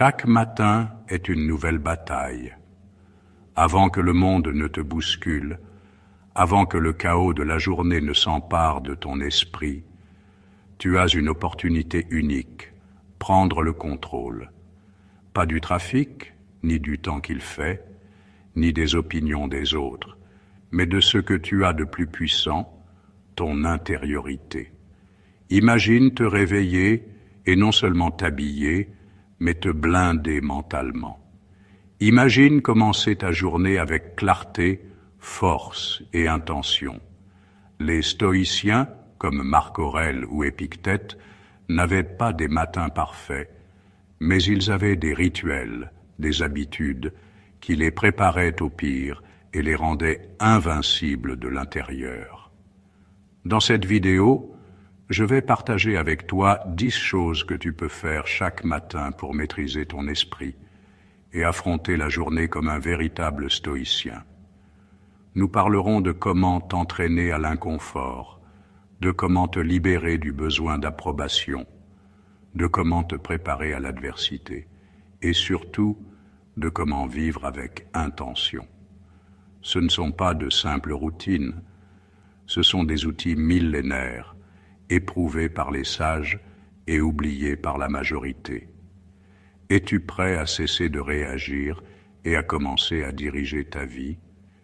Chaque matin est une nouvelle bataille. Avant que le monde ne te bouscule, avant que le chaos de la journée ne s'empare de ton esprit, tu as une opportunité unique, prendre le contrôle. Pas du trafic, ni du temps qu'il fait, ni des opinions des autres, mais de ce que tu as de plus puissant, ton intériorité. Imagine te réveiller et non seulement t'habiller, mais te blinder mentalement. Imagine commencer ta journée avec clarté, force et intention. Les stoïciens, comme Marc Aurèle ou Épictète, n'avaient pas des matins parfaits, mais ils avaient des rituels, des habitudes, qui les préparaient au pire et les rendaient invincibles de l'intérieur. Dans cette vidéo, je vais partager avec toi 10 choses que tu peux faire chaque matin pour maîtriser ton esprit et affronter la journée comme un véritable stoïcien. Nous parlerons de comment t'entraîner à l'inconfort, de comment te libérer du besoin d'approbation, de comment te préparer à l'adversité et surtout de comment vivre avec intention. Ce ne sont pas de simples routines, ce sont des outils millénaires, éprouvés par les sages et oubliés par la majorité. Es-tu prêt à cesser de réagir et à commencer à diriger ta vie?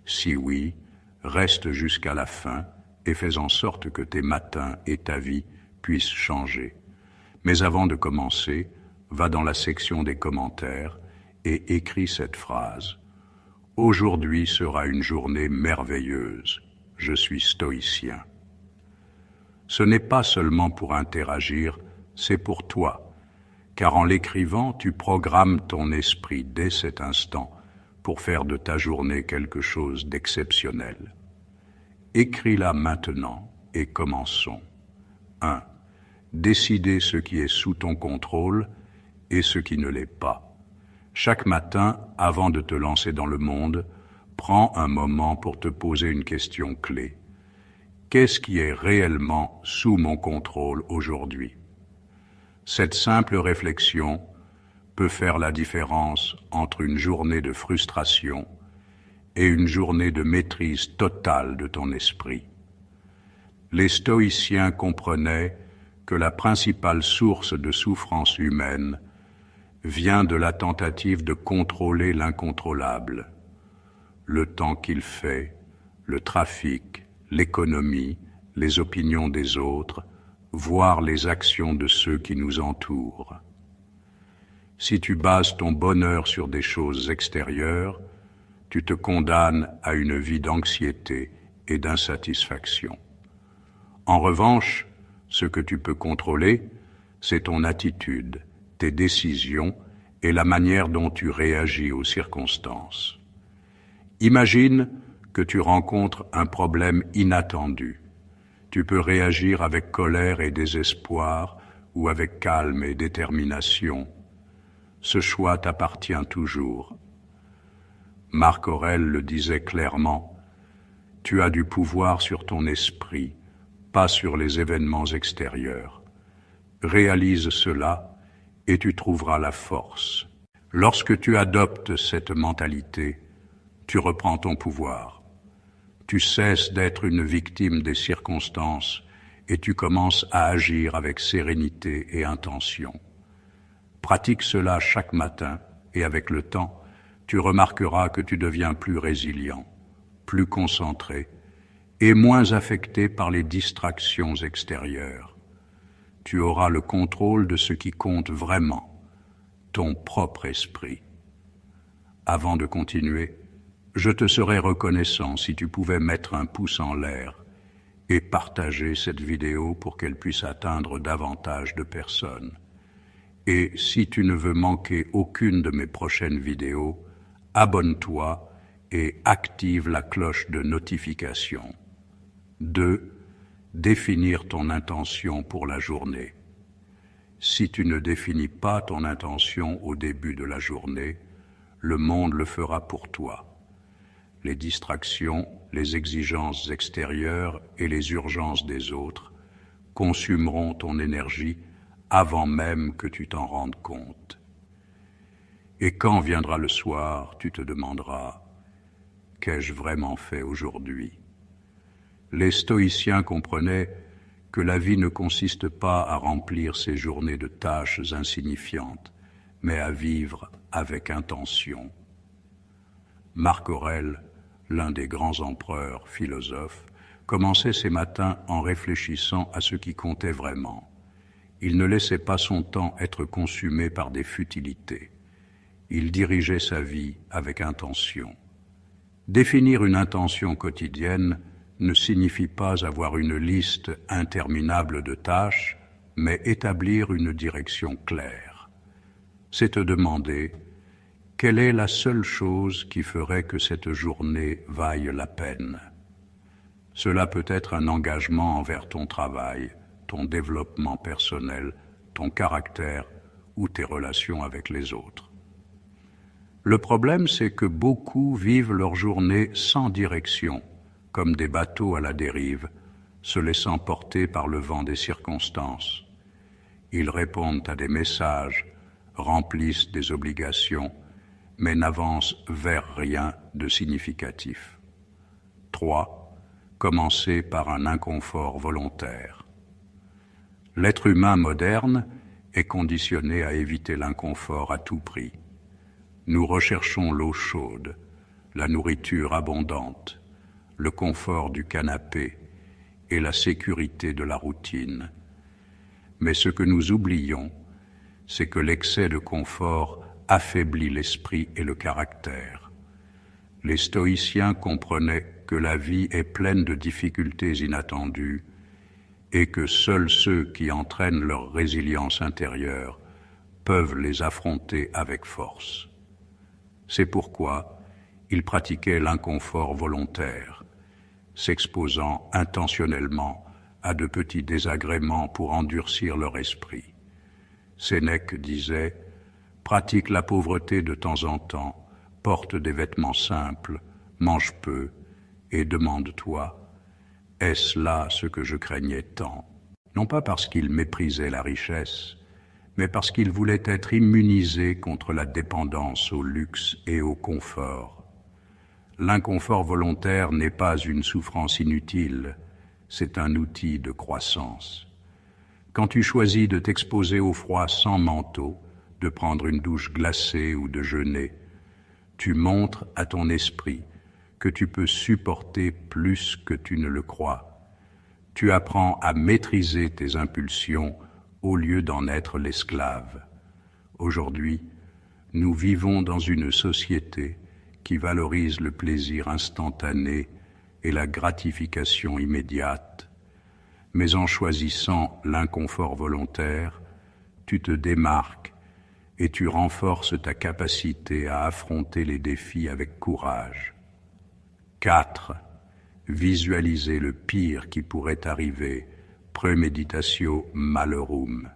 Si oui, reste jusqu'à la fin et fais en sorte que tes matins et ta vie puissent changer. Mais avant de commencer, va dans la section des commentaires et écris cette phrase. Aujourd'hui sera une journée merveilleuse. Je suis stoïcien. Ce n'est pas seulement pour interagir, c'est pour toi, car en l'écrivant, tu programmes ton esprit dès cet instant pour faire de ta journée quelque chose d'exceptionnel. Écris-la maintenant et commençons. 1. Décider ce qui est sous ton contrôle et ce qui ne l'est pas. Chaque matin, avant de te lancer dans le monde, prends un moment pour te poser une question clé. Qu'est-ce qui est réellement sous mon contrôle aujourd'hui? Cette simple réflexion peut faire la différence entre une journée de frustration et une journée de maîtrise totale de ton esprit. Les stoïciens comprenaient que la principale source de souffrance humaine vient de la tentative de contrôler l'incontrôlable. Le temps qu'il fait, le trafic, l'économie, les opinions des autres, voire les actions de ceux qui nous entourent. Si tu bases ton bonheur sur des choses extérieures, tu te condamnes à une vie d'anxiété et d'insatisfaction. En revanche, ce que tu peux contrôler, c'est ton attitude, tes décisions et la manière dont tu réagis aux circonstances. Imagine que tu rencontres un problème inattendu. Tu peux réagir avec colère et désespoir ou avec calme et détermination. Ce choix t'appartient toujours. Marc Aurèle le disait clairement, « Tu as du pouvoir sur ton esprit, pas sur les événements extérieurs. Réalise cela et tu trouveras la force. » Lorsque tu adoptes cette mentalité, tu reprends ton pouvoir. Tu cesses d'être une victime des circonstances et tu commences à agir avec sérénité et intention. Pratique cela chaque matin et avec le temps, tu remarqueras que tu deviens plus résilient, plus concentré et moins affecté par les distractions extérieures. Tu auras le contrôle de ce qui compte vraiment, ton propre esprit. Avant de continuer, je te serais reconnaissant si tu pouvais mettre un pouce en l'air et partager cette vidéo pour qu'elle puisse atteindre davantage de personnes. Et si tu ne veux manquer aucune de mes prochaines vidéos, abonne-toi et active la cloche de notification. 2. Définir ton intention pour la journée. Si tu ne définis pas ton intention au début de la journée, le monde le fera pour toi. Les distractions, les exigences extérieures et les urgences des autres consumeront ton énergie avant même que tu t'en rendes compte. Et quand viendra le soir, tu te demanderas « Qu'ai-je vraiment fait aujourd'hui ?» Les stoïciens comprenaient que la vie ne consiste pas à remplir ses journées de tâches insignifiantes, mais à vivre avec intention. Marc Aurèle, l'un des grands empereurs philosophes, commençait ses matins en réfléchissant à ce qui comptait vraiment. Il ne laissait pas son temps être consumé par des futilités. Il dirigeait sa vie avec intention. Définir une intention quotidienne ne signifie pas avoir une liste interminable de tâches, mais établir une direction claire. C'est te demander quelle est la seule chose qui ferait que cette journée vaille la peine. Cela peut être un engagement envers ton travail, ton développement personnel, ton caractère ou tes relations avec les autres. Le problème, c'est que beaucoup vivent leur journée sans direction, comme des bateaux à la dérive, se laissant porter par le vent des circonstances. Ils répondent à des messages, remplissent des obligations, mais n'avancent vers rien de significatif. 3. Commencer par un inconfort volontaire. L'être humain moderne est conditionné à éviter l'inconfort à tout prix. Nous recherchons l'eau chaude, la nourriture abondante, le confort du canapé et la sécurité de la routine. Mais ce que nous oublions, c'est que l'excès de confort affaiblit l'esprit et le caractère. Les stoïciens comprenaient que la vie est pleine de difficultés inattendues et que seuls ceux qui entraînent leur résilience intérieure peuvent les affronter avec force. C'est pourquoi ils pratiquaient l'inconfort volontaire, s'exposant intentionnellement à de petits désagréments pour endurcir leur esprit. Sénèque disait « Pratique la pauvreté de temps en temps, porte des vêtements simples, mange peu, et demande-toi, est-ce là ce que je craignais tant ?» Non pas parce qu'il méprisait la richesse, mais parce qu'il voulait être immunisé contre la dépendance au luxe et au confort. L'inconfort volontaire n'est pas une souffrance inutile, c'est un outil de croissance. Quand tu choisis de t'exposer au froid sans manteau, de prendre une douche glacée ou de jeûner, tu montres à ton esprit que tu peux supporter plus que tu ne le crois. Tu apprends à maîtriser tes impulsions au lieu d'en être l'esclave. Aujourd'hui, nous vivons dans une société qui valorise le plaisir instantané et la gratification immédiate. Mais en choisissant l'inconfort volontaire, tu te démarques et tu renforces ta capacité à affronter les défis avec courage. 4. Visualiser le pire qui pourrait arriver. Premeditatio malorum.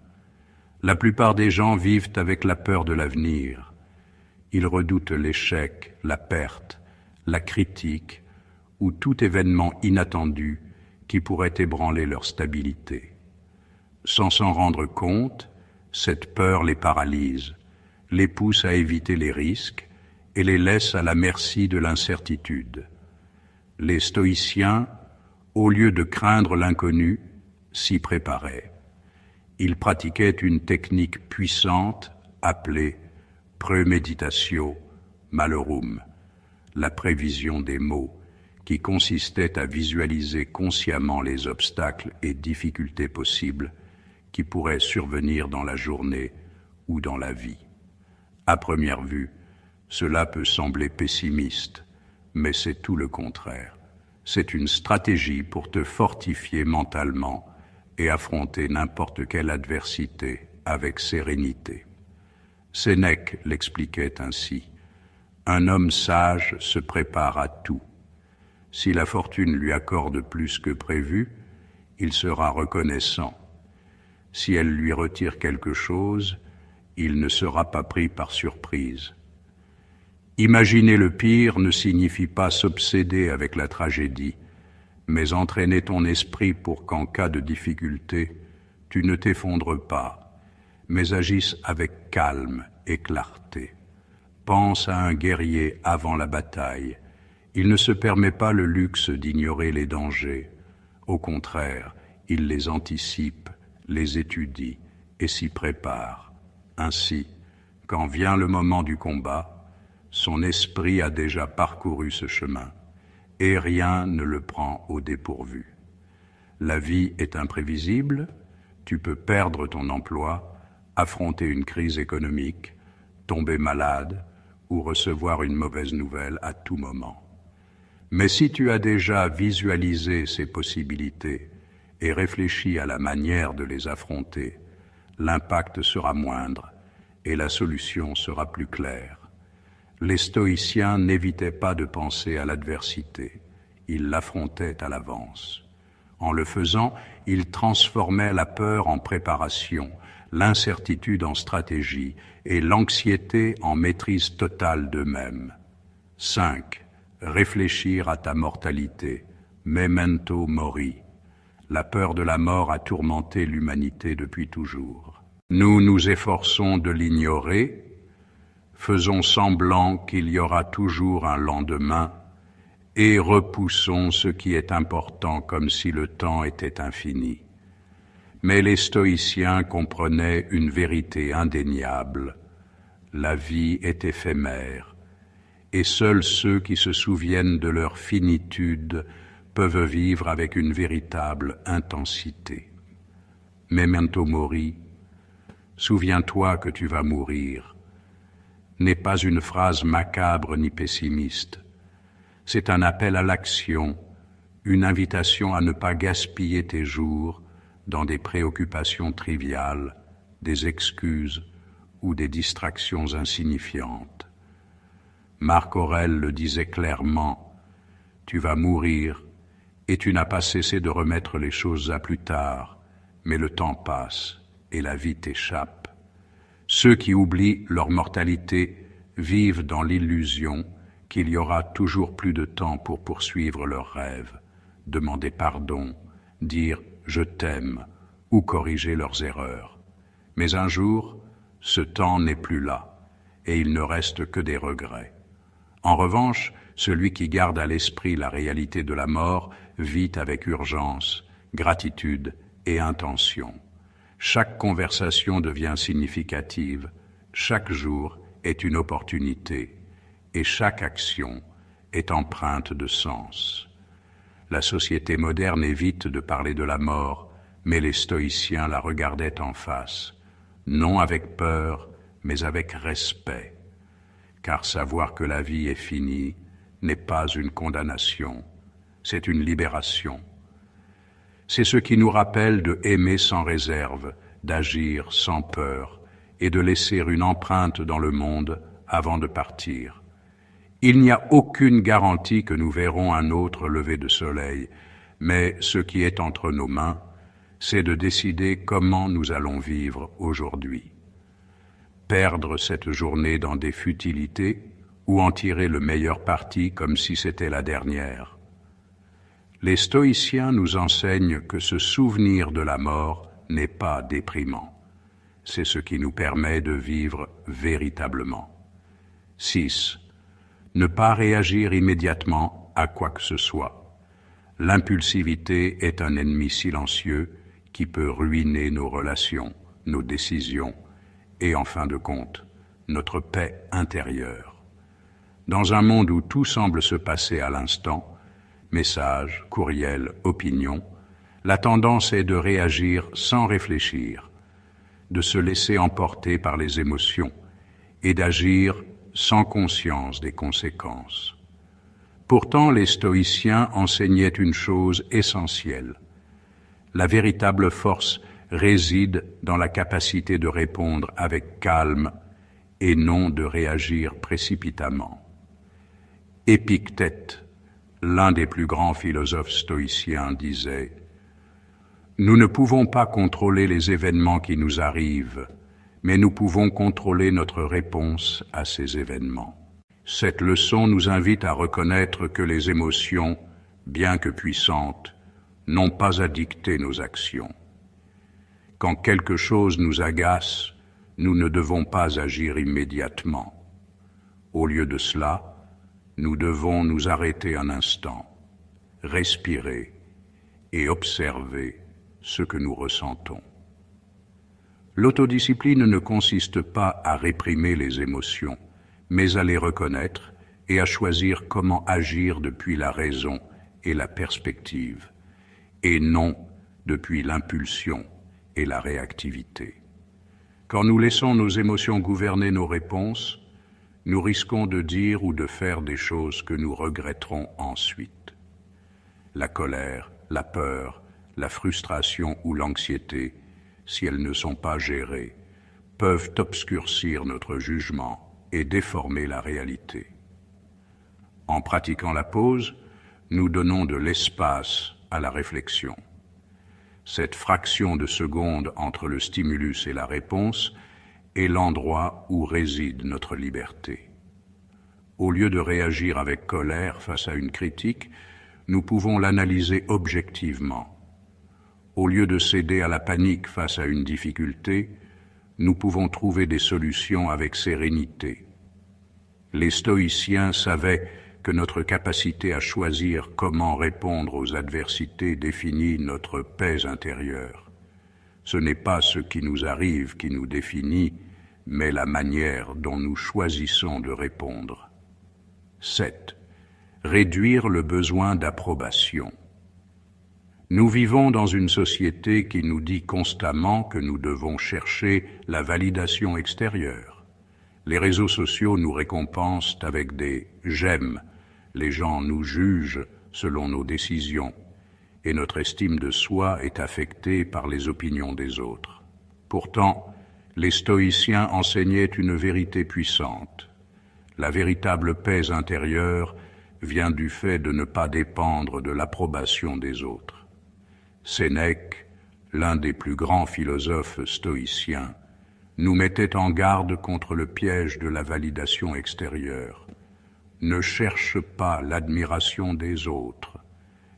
La plupart des gens vivent avec la peur de l'avenir. Ils redoutent l'échec, la perte, la critique ou tout événement inattendu qui pourrait ébranler leur stabilité. Sans s'en rendre compte, cette peur les paralyse, les pousse à éviter les risques et les laisse à la merci de l'incertitude. Les stoïciens, au lieu de craindre l'inconnu, s'y préparaient. Ils pratiquaient une technique puissante appelée premeditatio malorum, la prévision des maux, qui consistait à visualiser consciemment les obstacles et difficultés possibles qui pourraient survenir dans la journée ou dans la vie. À première vue, cela peut sembler pessimiste, mais c'est tout le contraire. C'est une stratégie pour te fortifier mentalement et affronter n'importe quelle adversité avec sérénité. Sénèque l'expliquait ainsi. Un homme sage se prépare à tout. Si la fortune lui accorde plus que prévu, il sera reconnaissant. Si elle lui retire quelque chose, il ne sera pas pris par surprise. Imaginer le pire ne signifie pas s'obséder avec la tragédie, mais entraîner ton esprit pour qu'en cas de difficulté, tu ne t'effondres pas, mais agisses avec calme et clarté. pense à un guerrier avant la bataille. Il ne se permet pas le luxe d'ignorer les dangers. Au contraire, il les anticipe, les étudie et s'y prépare. Ainsi, quand vient le moment du combat, son esprit a déjà parcouru ce chemin, et rien ne le prend au dépourvu. La vie est imprévisible, tu peux perdre ton emploi, affronter une crise économique, tomber malade ou recevoir une mauvaise nouvelle à tout moment. Mais si tu as déjà visualisé ces possibilités et réfléchi à la manière de les affronter, l'impact sera moindre et la solution sera plus claire. Les stoïciens n'évitaient pas de penser à l'adversité, ils l'affrontaient à l'avance. En le faisant, ils transformaient la peur en préparation, l'incertitude en stratégie et l'anxiété en maîtrise totale d'eux-mêmes. 5. Réfléchir à ta mortalité, memento mori. La peur de la mort a tourmenté l'humanité depuis toujours. Nous nous efforçons de l'ignorer, faisons semblant qu'il y aura toujours un lendemain et repoussons ce qui est important comme si le temps était infini. Mais les stoïciens comprenaient une vérité indéniable. La vie est éphémère, et seuls ceux qui se souviennent de leur finitude peuvent vivre avec une véritable intensité. Memento mori, souviens-toi que tu vas mourir, n'est pas une phrase macabre ni pessimiste. C'est un appel à l'action, une invitation à ne pas gaspiller tes jours dans des préoccupations triviales, des excuses ou des distractions insignifiantes. Marc Aurèle le disait clairement, « Tu vas mourir et tu n'as pas cessé de remettre les choses à plus tard, mais le temps passe et la vie t'échappe. Ceux qui oublient leur mortalité vivent dans l'illusion qu'il y aura toujours plus de temps pour poursuivre leurs rêves, demander pardon, dire « je t'aime » ou corriger leurs erreurs. Mais un jour, ce temps n'est plus là, et il ne reste que des regrets. En revanche, celui qui garde à l'esprit la réalité de la mort vit avec urgence, gratitude et intention. Chaque conversation devient significative, chaque jour est une opportunité, et chaque action est empreinte de sens. La société moderne évite de parler de la mort, mais les stoïciens la regardaient en face, non avec peur, mais avec respect, car savoir que la vie est finie n'est pas une condamnation, c'est une libération. C'est ce qui nous rappelle de aimer sans réserve, d'agir sans peur et de laisser une empreinte dans le monde avant de partir. Il n'y a aucune garantie que nous verrons un autre lever de soleil, mais ce qui est entre nos mains, c'est de décider comment nous allons vivre aujourd'hui. Perdre cette journée dans des futilités ou en tirer le meilleur parti comme si c'était la dernière. Les stoïciens nous enseignent que se souvenir de la mort n'est pas déprimant. C'est ce qui nous permet de vivre véritablement. 6. Ne pas réagir immédiatement à quoi que ce soit. L'impulsivité est un ennemi silencieux qui peut ruiner nos relations, nos décisions et, en fin de compte, notre paix intérieure. Dans un monde où tout semble se passer à l'instant, messages, courriels, opinions, la tendance est de réagir sans réfléchir, de se laisser emporter par les émotions et d'agir sans conscience des conséquences. Pourtant, les stoïciens enseignaient une chose essentielle. La véritable force réside dans la capacité de répondre avec calme et non de réagir précipitamment. Épictète, l'un des plus grands philosophes stoïciens, disait « Nous ne pouvons pas contrôler les événements qui nous arrivent, mais nous pouvons contrôler notre réponse à ces événements. » Cette leçon nous invite à reconnaître que les émotions, bien que puissantes, n'ont pas à dicter nos actions. Quand quelque chose nous agace, nous ne devons pas agir immédiatement. Au lieu de cela, nous devons nous arrêter un instant, respirer et observer ce que nous ressentons. L'autodiscipline ne consiste pas à réprimer les émotions, mais à les reconnaître et à choisir comment agir depuis la raison et la perspective, et non depuis l'impulsion et la réactivité. Quand nous laissons nos émotions gouverner nos réponses, nous risquons de dire ou de faire des choses que nous regretterons ensuite. La colère, la peur, la frustration ou l'anxiété, si elles ne sont pas gérées, peuvent obscurcir notre jugement et déformer la réalité. En pratiquant la pause, nous donnons de l'espace à la réflexion. Cette fraction de seconde entre le stimulus et la réponse est l'endroit où réside notre liberté. Au lieu de réagir avec colère face à une critique, nous pouvons l'analyser objectivement. Au lieu de céder à la panique face à une difficulté, nous pouvons trouver des solutions avec sérénité. Les stoïciens savaient que notre capacité à choisir comment répondre aux adversités définit notre paix intérieure. Ce n'est pas ce qui nous arrive qui nous définit, mais la manière dont nous choisissons de répondre. 7. Réduire le besoin d'approbation. Nous vivons dans une société qui nous dit constamment que nous devons chercher la validation extérieure. Les réseaux sociaux nous récompensent avec des « j'aime », les gens nous jugent selon nos décisions, et notre estime de soi est affectée par les opinions des autres. Pourtant, les stoïciens enseignaient une vérité puissante. La véritable paix intérieure vient du fait de ne pas dépendre de l'approbation des autres. Sénèque, l'un des plus grands philosophes stoïciens, nous mettait en garde contre le piège de la validation extérieure. Ne cherche pas l'admiration des autres.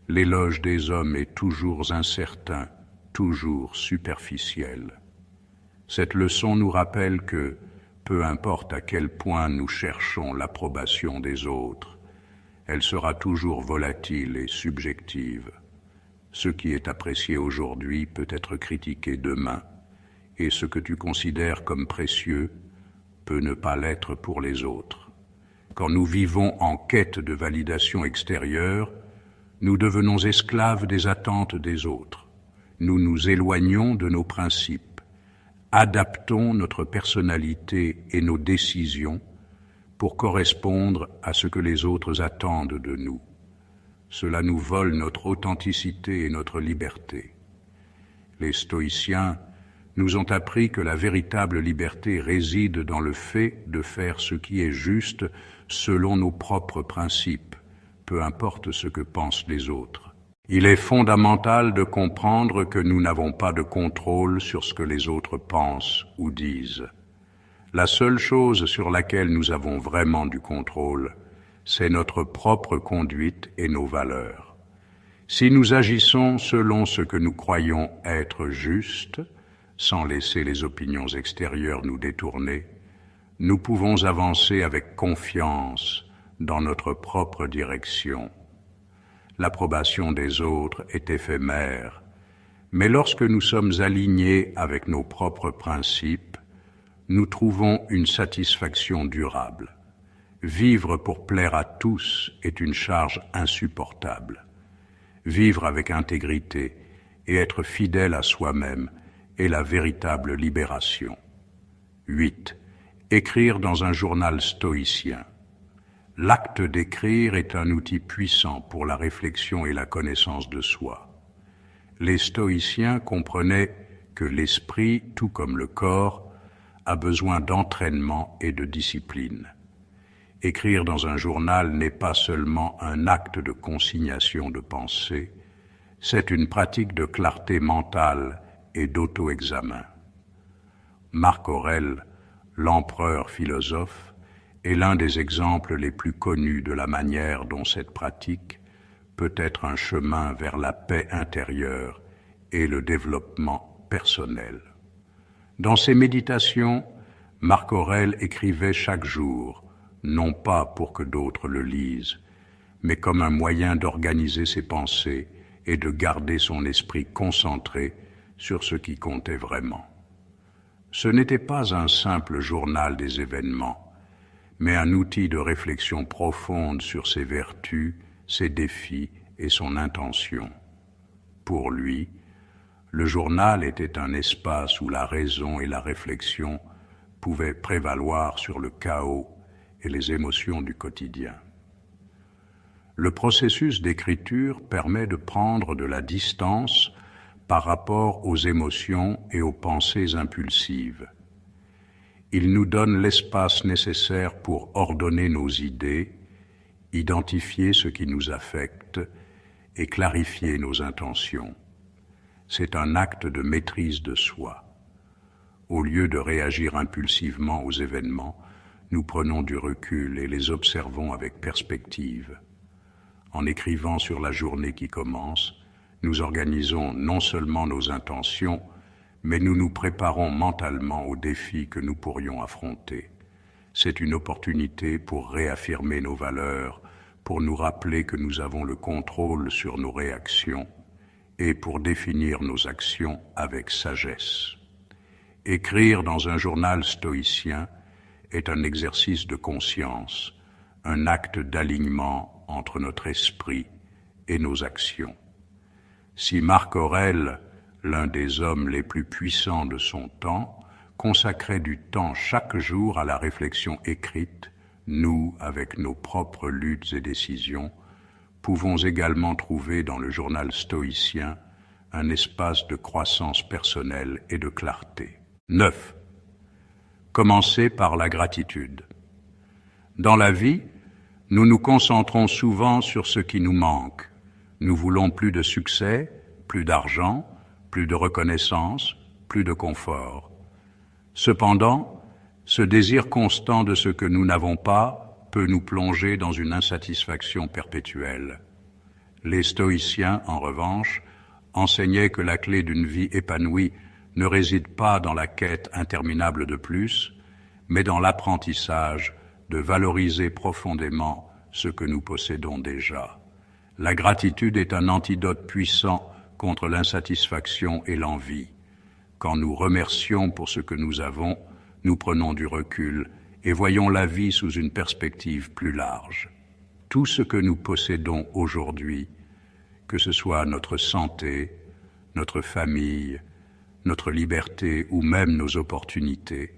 L'éloge des hommes est toujours incertain, toujours superficiel. Cette leçon nous rappelle que, peu importe à quel point nous cherchons l'approbation des autres, elle sera toujours volatile et subjective. Ce qui est apprécié aujourd'hui peut être critiqué demain, et ce que tu considères comme précieux peut ne pas l'être pour les autres. Quand nous vivons en quête de validation extérieure, nous devenons esclaves des attentes des autres. Nous nous éloignons de nos principes, adaptons notre personnalité et nos décisions pour correspondre à ce que les autres attendent de nous. Cela nous vole notre authenticité et notre liberté. Les stoïciens nous ont appris que la véritable liberté réside dans le fait de faire ce qui est juste selon nos propres principes, peu importe ce que pensent les autres. Il est fondamental de comprendre que nous n'avons pas de contrôle sur ce que les autres pensent ou disent. La seule chose sur laquelle nous avons vraiment du contrôle, c'est notre propre conduite et nos valeurs. Si nous agissons selon ce que nous croyons être juste, sans laisser les opinions extérieures nous détourner, nous pouvons avancer avec confiance dans notre propre direction. L'approbation des autres est éphémère, mais lorsque nous sommes alignés avec nos propres principes, nous trouvons une satisfaction durable. Vivre pour plaire à tous est une charge insupportable. Vivre avec intégrité et être fidèle à soi-même est la véritable libération. 8. Écrire dans un journal stoïcien. L'acte d'écrire est un outil puissant pour la réflexion et la connaissance de soi. Les stoïciens comprenaient que l'esprit, tout comme le corps, a besoin d'entraînement et de discipline. Écrire dans un journal n'est pas seulement un acte de consignation de pensée, c'est une pratique de clarté mentale et d'auto-examen. Marc Aurèle, l'empereur philosophe, est l'un des exemples les plus connus de la manière dont cette pratique peut être un chemin vers la paix intérieure et le développement personnel. Dans ses méditations, Marc Aurèle écrivait chaque jour non pas pour que d'autres le lisent, mais comme un moyen d'organiser ses pensées et de garder son esprit concentré sur ce qui comptait vraiment. Ce n'était pas un simple journal des événements, mais un outil de réflexion profonde sur ses vertus, ses défis et son intention. Pour lui, le journal était un espace où la raison et la réflexion pouvaient prévaloir sur le chaos et les émotions du quotidien. Le processus d'écriture permet de prendre de la distance par rapport aux émotions et aux pensées impulsives. Il nous donne l'espace nécessaire pour ordonner nos idées, identifier ce qui nous affecte et clarifier nos intentions. C'est un acte de maîtrise de soi. Au lieu de réagir impulsivement aux événements, nous prenons du recul et les observons avec perspective. En écrivant sur la journée qui commence, nous organisons non seulement nos intentions, mais nous nous préparons mentalement aux défis que nous pourrions affronter. C'est une opportunité pour réaffirmer nos valeurs, pour nous rappeler que nous avons le contrôle sur nos réactions et pour définir nos actions avec sagesse. Écrire dans un journal stoïcien est un exercice de conscience, un acte d'alignement entre notre esprit et nos actions. Si Marc Aurèle, l'un des hommes les plus puissants de son temps, consacrait du temps chaque jour à la réflexion écrite, nous, avec nos propres luttes et décisions, pouvons également trouver dans le journal stoïcien un espace de croissance personnelle et de clarté. 9. Commencer par la gratitude. Dans la vie, nous nous concentrons souvent sur ce qui nous manque. Nous voulons plus de succès, plus d'argent, plus de reconnaissance, plus de confort. Cependant, ce désir constant de ce que nous n'avons pas peut nous plonger dans une insatisfaction perpétuelle. Les stoïciens, en revanche, enseignaient que la clé d'une vie épanouie ne réside pas dans la quête interminable de plus, mais dans l'apprentissage de valoriser profondément ce que nous possédons déjà. La gratitude est un antidote puissant contre l'insatisfaction et l'envie. Quand nous remercions pour ce que nous avons, nous prenons du recul et voyons la vie sous une perspective plus large. Tout ce que nous possédons aujourd'hui, que ce soit notre santé, notre famille, notre liberté ou même nos opportunités,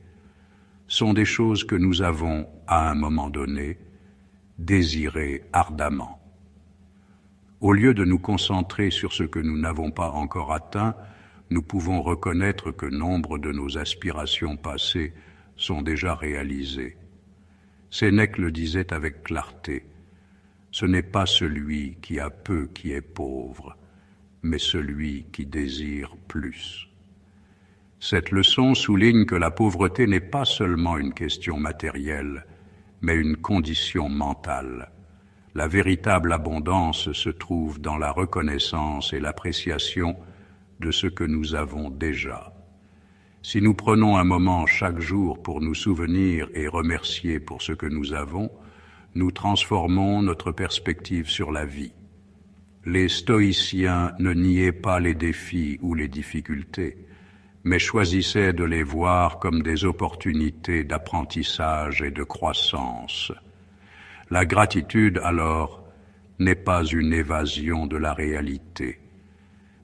sont des choses que nous avons, à un moment donné, désirées ardemment. Au lieu de nous concentrer sur ce que nous n'avons pas encore atteint, nous pouvons reconnaître que nombre de nos aspirations passées sont déjà réalisées. Sénèque le disait avec clarté, « Ce n'est pas celui qui a peu qui est pauvre, mais celui qui désire plus. » Cette leçon souligne que la pauvreté n'est pas seulement une question matérielle, mais une condition mentale. La véritable abondance se trouve dans la reconnaissance et l'appréciation de ce que nous avons déjà. Si nous prenons un moment chaque jour pour nous souvenir et remercier pour ce que nous avons, nous transformons notre perspective sur la vie. Les stoïciens ne niaient pas les défis ou les difficultés, mais choisissaient de les voir comme des opportunités d'apprentissage et de croissance. La gratitude, alors, n'est pas une évasion de la réalité,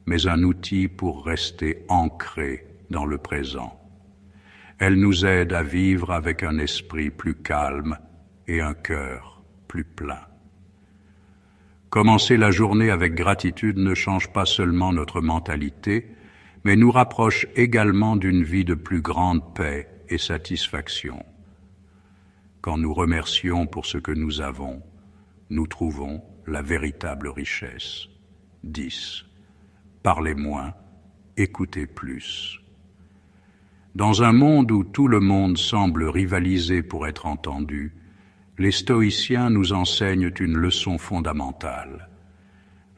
mais un outil pour rester ancré dans le présent. Elle nous aide à vivre avec un esprit plus calme et un cœur plus plein. Commencer la journée avec gratitude ne change pas seulement notre mentalité, mais nous rapproche également d'une vie de plus grande paix et satisfaction. Quand nous remercions pour ce que nous avons, nous trouvons la véritable richesse. 10. Parlez moins, écoutez plus. Dans un monde où tout le monde semble rivaliser pour être entendu, les stoïciens nous enseignent une leçon fondamentale.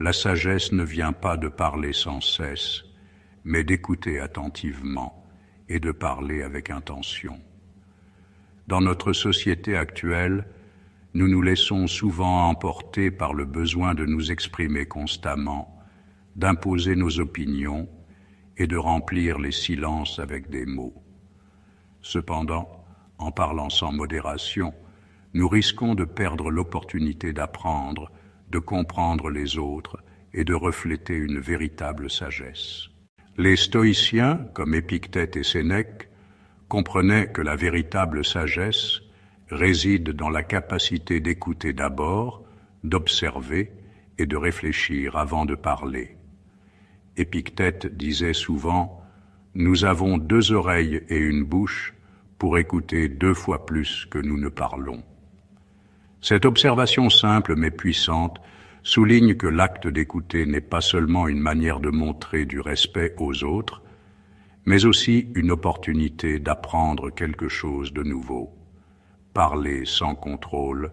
La sagesse ne vient pas de parler sans cesse, mais d'écouter attentivement et de parler avec intention. Dans notre société actuelle, nous nous laissons souvent emporter par le besoin de nous exprimer constamment, d'imposer nos opinions et de remplir les silences avec des mots. Cependant, en parlant sans modération, nous risquons de perdre l'opportunité d'apprendre, de comprendre les autres et de refléter une véritable sagesse. Les stoïciens, comme Épictète et Sénèque, comprenaient que la véritable sagesse réside dans la capacité d'écouter d'abord, d'observer et de réfléchir avant de parler. Épictète disait souvent « Nous avons 2 oreilles et une bouche pour écouter 2 fois plus que nous ne parlons ». Cette observation simple mais puissante souligne que l'acte d'écouter n'est pas seulement une manière de montrer du respect aux autres, mais aussi une opportunité d'apprendre quelque chose de nouveau. Parler sans contrôle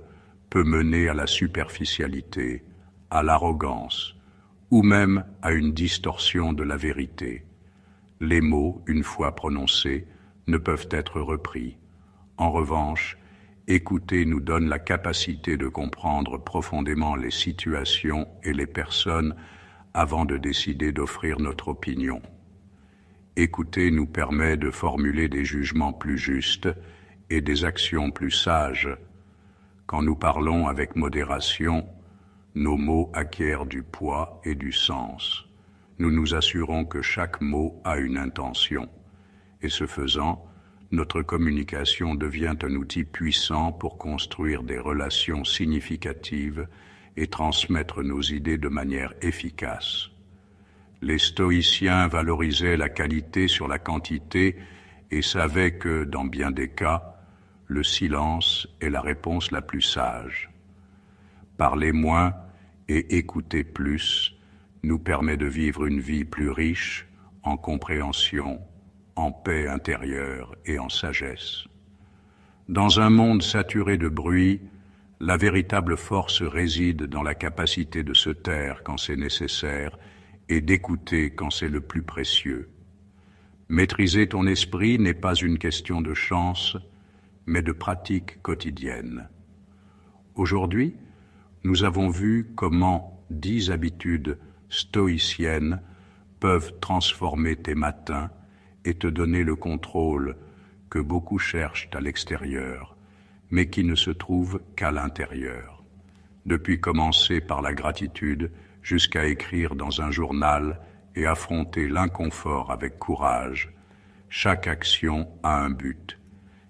peut mener à la superficialité, à l'arrogance, ou même à une distorsion de la vérité. Les mots, une fois prononcés, ne peuvent être repris. En revanche, écouter nous donne la capacité de comprendre profondément les situations et les personnes avant de décider d'offrir notre opinion. Écouter nous permet de formuler des jugements plus justes et des actions plus sages. Quand nous parlons avec modération, nos mots acquièrent du poids et du sens. Nous nous assurons que chaque mot a une intention. Et ce faisant, notre communication devient un outil puissant pour construire des relations significatives et transmettre nos idées de manière efficace. Les stoïciens valorisaient la qualité sur la quantité et savaient que, dans bien des cas, le silence est la réponse la plus sage. Parler moins et écouter plus nous permet de vivre une vie plus riche en compréhension, en paix intérieure et en sagesse. Dans un monde saturé de bruit, la véritable force réside dans la capacité de se taire quand c'est nécessaire et d'écouter quand c'est le plus précieux. Maîtriser ton esprit n'est pas une question de chance, mais de pratique quotidienne. Aujourd'hui, nous avons vu comment 10 habitudes stoïciennes peuvent transformer tes matins et te donner le contrôle que beaucoup cherchent à l'extérieur, mais qui ne se trouve qu'à l'intérieur. Depuis commencer par la gratitude jusqu'à écrire dans un journal et affronter l'inconfort avec courage, chaque action a un but,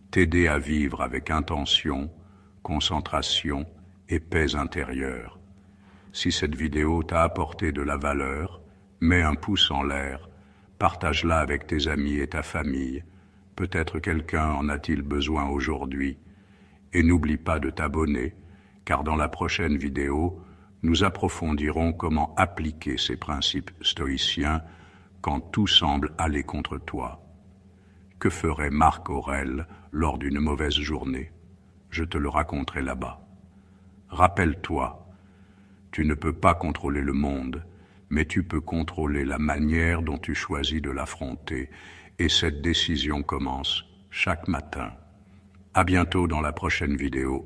t'aider à vivre avec intention, concentration et paix intérieure. Si cette vidéo t'a apporté de la valeur, mets un pouce en l'air, partage-la avec tes amis et ta famille. Peut-être quelqu'un en a-t-il besoin aujourd'hui. Et n'oublie pas de t'abonner, car dans la prochaine vidéo, nous approfondirons comment appliquer ces principes stoïciens quand tout semble aller contre toi. Que ferait Marc Aurèle lors d'une mauvaise journée? Je te le raconterai là-bas. Rappelle-toi, tu ne peux pas contrôler le monde, mais tu peux contrôler la manière dont tu choisis de l'affronter, et cette décision commence chaque matin. À bientôt dans la prochaine vidéo.